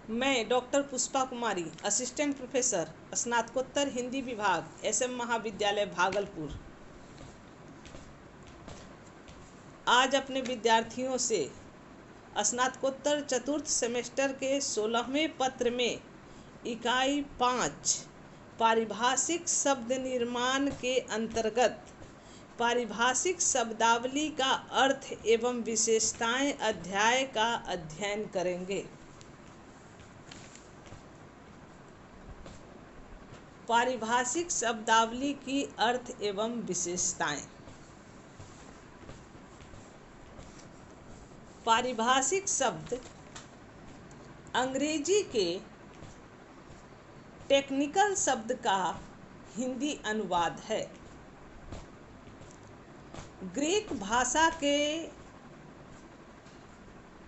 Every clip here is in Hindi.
मैं डॉक्टर पुष्पा कुमारी, असिस्टेंट प्रोफेसर, स्नातकोत्तर हिंदी विभाग, SM महाविद्यालय भागलपुर, आज अपने विद्यार्थियों से स्नातकोत्तर चतुर्थ सेमेस्टर के 16वें पत्र में इकाई 5 पारिभाषिक शब्द निर्माण के अंतर्गत पारिभाषिक शब्दावली का अर्थ एवं विशेषताएं अध्याय का अध्ययन करेंगे। पारिभाषिक शब्दावली की अर्थ एवं विशेषताएं। पारिभाषिक शब्द अंग्रेजी के टेक्निकल शब्द का हिंदी अनुवाद है। ग्रीक भाषा के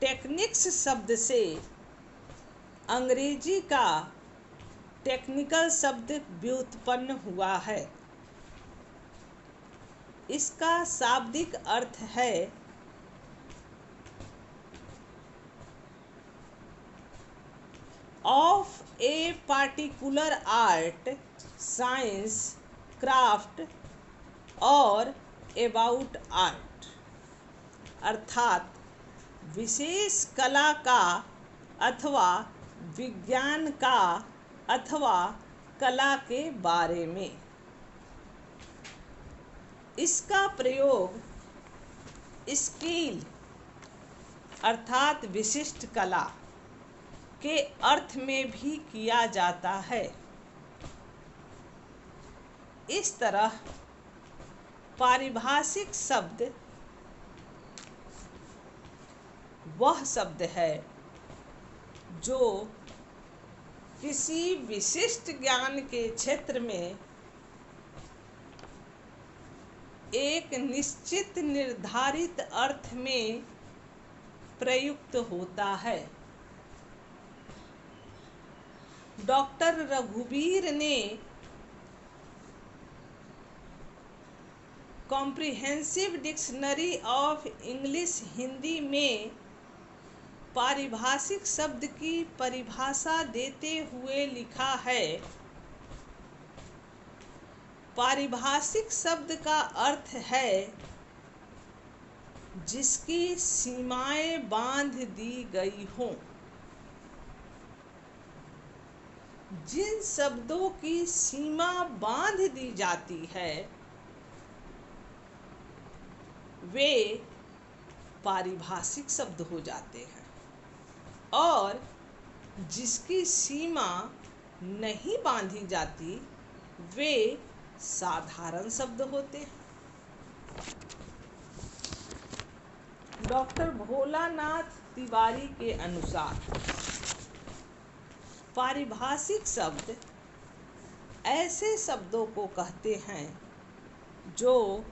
टेक्निक्स शब्द से अंग्रेजी का टेक्निकल शब्द व्युत्पन्न हुआ है। इसका शाब्दिक अर्थ है of a particular art, science, craft और अबाउट आर्ट, अर्थात विशेष कला का अथवा विज्ञान का अथवा कला के बारे में। इसका प्रयोग स्किल अर्थात विशिष्ट कला के अर्थ में भी किया जाता है। इस तरह पारिभाषिक शब्द वह शब्द है जो किसी विशिष्ट ज्ञान के क्षेत्र में एक निश्चित निर्धारित अर्थ में प्रयुक्त होता है। डॉक्टर रघुवीर ने comprehensive dictionary of English Hindi में पारिभाषिक शब्द की परिभाषा देते हुए लिखा है, पारिभाषिक शब्द का अर्थ है जिसकी सीमाएं बांध दी गई हों। जिन शब्दों की सीमा बांध दी जाती है वे पारिभाषिक शब्द हो जाते हैं और जिसकी सीमा नहीं बांधी जाती वे साधारण शब्द होते हैं। डॉक्टर भोलानाथ तिवारी के अनुसार पारिभाषिक शब्द ऐसे शब्दों को कहते हैं जो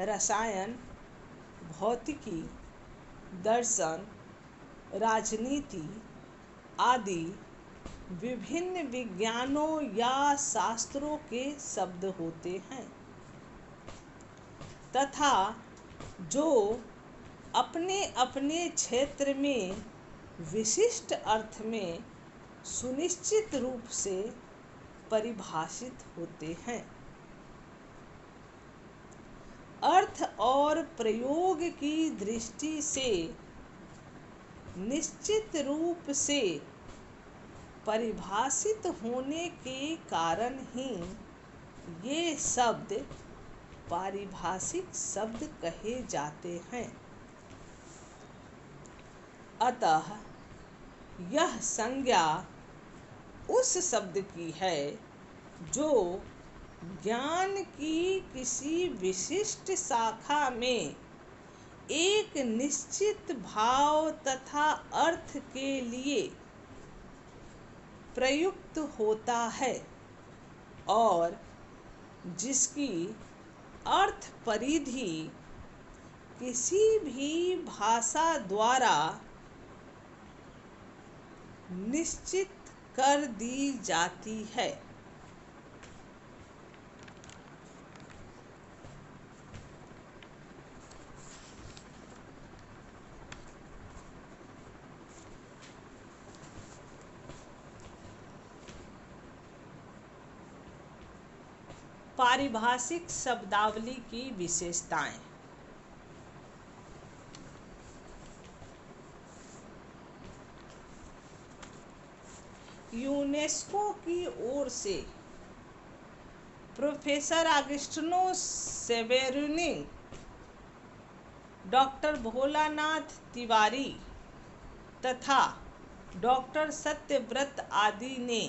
रसायन, भौतिकी, दर्शन, राजनीति आदि विभिन्न विज्ञानों या शास्त्रों के शब्द होते हैं तथा जो अपने अपने क्षेत्र में विशिष्ट अर्थ में सुनिश्चित रूप से परिभाषित होते हैं। अर्थ और प्रयोग की दृष्टि से निश्चित रूप से परिभाषित होने के कारण ही ये शब्द पारिभाषिक शब्द कहे जाते हैं। अतः यह संज्ञा उस शब्द की है जो ज्ञान की किसी विशिष्ट शाखा में एक निश्चित भाव तथा अर्थ के लिए प्रयुक्त होता है और जिसकी अर्थ परिधि किसी भी भाषा द्वारा निश्चित कर दी जाती है। पारिभाषिक शब्दावली की विशेषताएं। यूनेस्को की ओर से प्रोफेसर आगस्टिनो सेवेरिनी, डॉक्टर भोलानाथ तिवारी तथा डॉक्टर सत्यव्रत आदि ने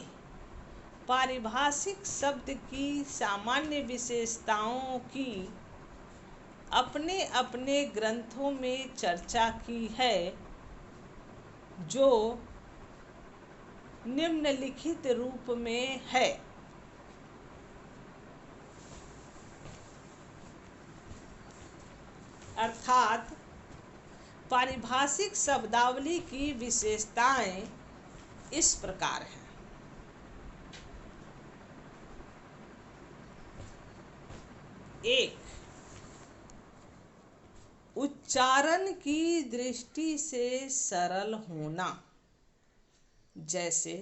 पारिभाषिक शब्द की सामान्य विशेषताओं की अपने अपने ग्रंथों में चर्चा की है, जो निम्नलिखित रूप में है। अर्थात पारिभाषिक शब्दावली की विशेषताएं इस प्रकार हैं। एक, उच्चारण की दृष्टि से सरल होना, जैसे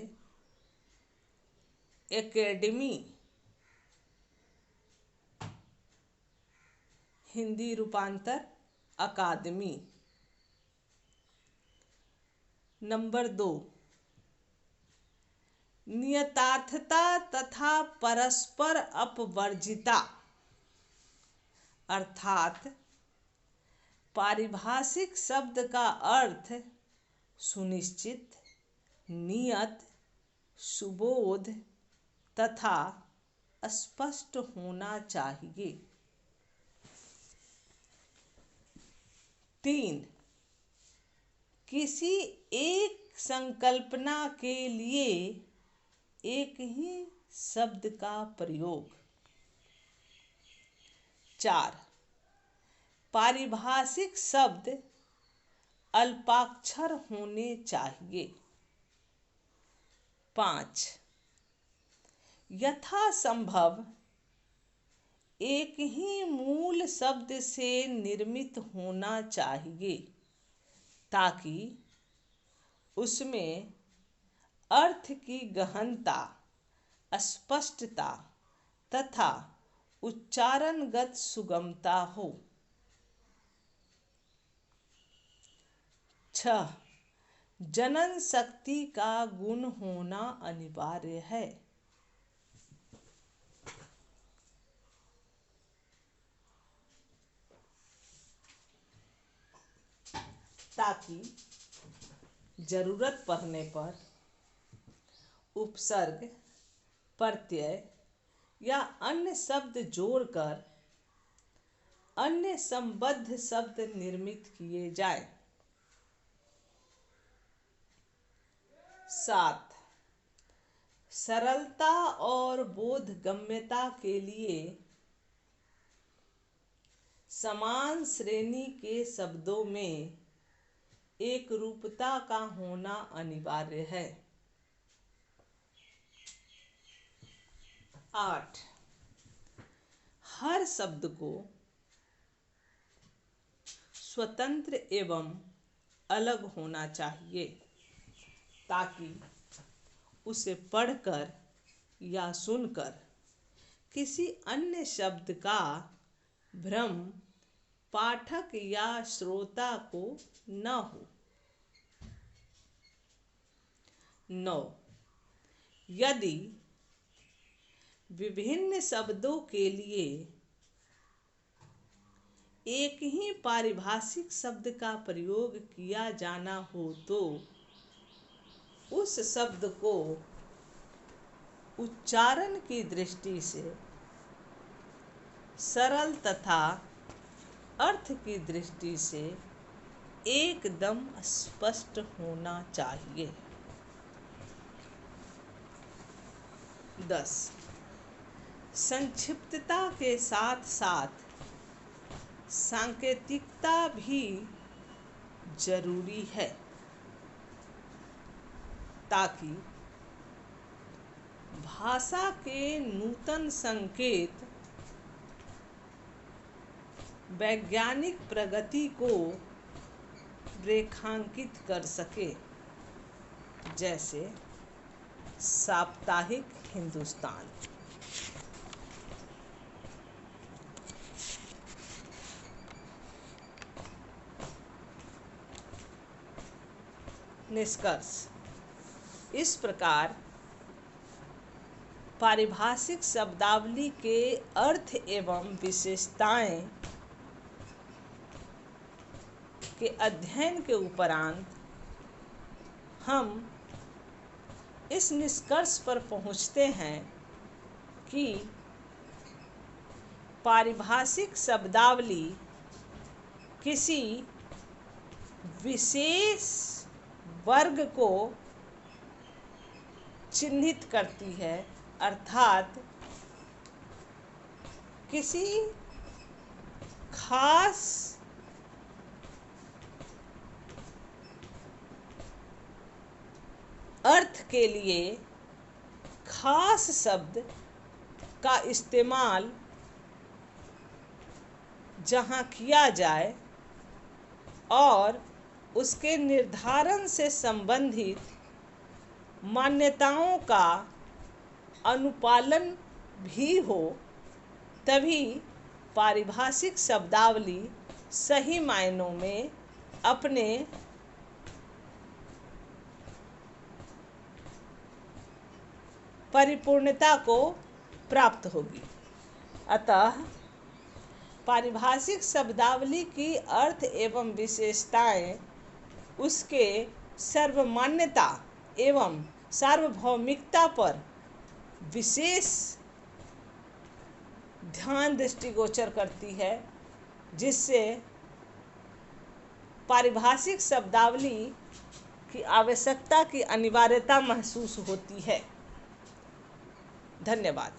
एकेडमी, हिंदी रूपांतर अकादमी। नंबर 2, नियतार्थता तथा परस्पर अपवर्जिता, अर्थात पारिभाषिक शब्द का अर्थ सुनिश्चित, नियत, सुबोध तथा स्पष्ट होना चाहिए। 3, किसी एक संकल्पना के लिए एक ही शब्द का प्रयोग। 4, पारिभाषिक शब्द अल्पाक्षर होने चाहिए। 5, यथासंभव एक ही मूल शब्द से निर्मित होना चाहिए, ताकि उसमें अर्थ की गहनता, स्पष्टता तथा उच्चारणगत सुगमता हो। 6, जनन शक्ति का गुण होना अनिवार्य है। ताकि जरूरत पड़ने पर उपसर्ग, प्रत्यय या अन्य शब्द जोड़कर अन्य संबद्ध शब्द निर्मित किए जाएं। 7, सरलता और बोधगम्यता के लिए समान श्रेणी के शब्दों में एक रूपता का होना अनिवार्य है। 8, हर शब्द को स्वतंत्र एवं अलग होना चाहिए, ताकि उसे पढ़कर या सुनकर किसी अन्य शब्द का भ्रम पाठक या श्रोता को न हो। 9, यदि विभिन्न शब्दों के लिए एक ही पारिभाषिक शब्द का प्रयोग किया जाना हो, तो उस शब्द को उच्चारण की दृष्टि से सरल तथा अर्थ की दृष्टि से एकदम स्पष्ट होना चाहिए। 10, संक्षिप्तता के साथ साथ सांकेतिकता भी जरूरी है, ताकि भाषा के नूतन संकेत वैज्ञानिक प्रगति को रेखांकित कर सके, जैसे साप्ताहिक हिंदुस्तान। निष्कर्ष। इस प्रकार पारिभाषिक शब्दावली के अर्थ एवं विशेषताएं के अध्ययन के उपरांत हम इस निष्कर्ष पर पहुंचते हैं कि पारिभाषिक शब्दावली किसी विशेष वर्ग को चिन्हित करती है, अर्थात किसी खास अर्थ के लिए खास शब्द का इस्तेमाल जहाँ किया जाए और उसके निर्धारण से संबंधित मान्यताओं का अनुपालन भी हो, तभी पारिभाषिक शब्दावली सही मायनों में अपने परिपूर्णता को प्राप्त होगी। अतः पारिभाषिक शब्दावली की अर्थ एवं विशेषताएं उसके सर्वमान्यता एवं सार्वभौमिकता पर विशेष ध्यान दृष्टिगोचर करती है, जिससे पारिभाषिक शब्दावली की आवश्यकता की अनिवार्यता महसूस होती है। धन्यवाद।